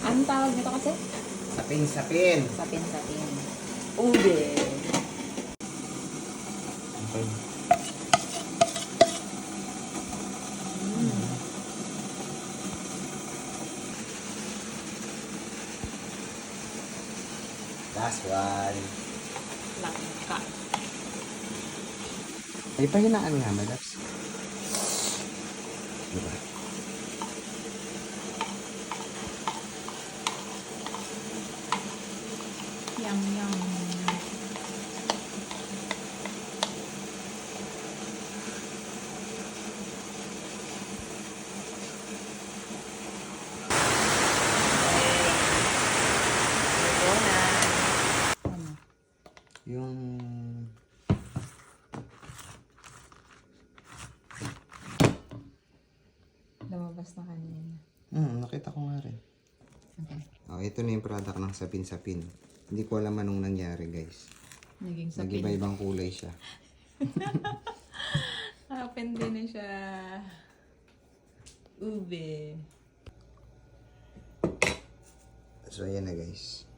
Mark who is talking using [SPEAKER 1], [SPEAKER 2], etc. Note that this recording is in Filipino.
[SPEAKER 1] Anong tawag nito kasi?
[SPEAKER 2] Sapin-sapin.
[SPEAKER 1] Sapin-sapin. Ube.
[SPEAKER 2] Okay. Last one.
[SPEAKER 1] Langka.
[SPEAKER 2] Ay, pahinaan nga, Madaps. Diba?
[SPEAKER 1] Yum, yum. Ito na. Ano?
[SPEAKER 2] Yung...
[SPEAKER 1] Lumabas na kanina.
[SPEAKER 2] nakita ko nga rin.
[SPEAKER 1] Okay.
[SPEAKER 2] Oh, ito na yung product ng sapin-sapin. Hindi ko alam anong nangyari, guys.
[SPEAKER 1] Naging sapin.
[SPEAKER 2] Nag-iba-ibang kulay siya.
[SPEAKER 1] Open din na siya. Ube.
[SPEAKER 2] So, ayan na, guys.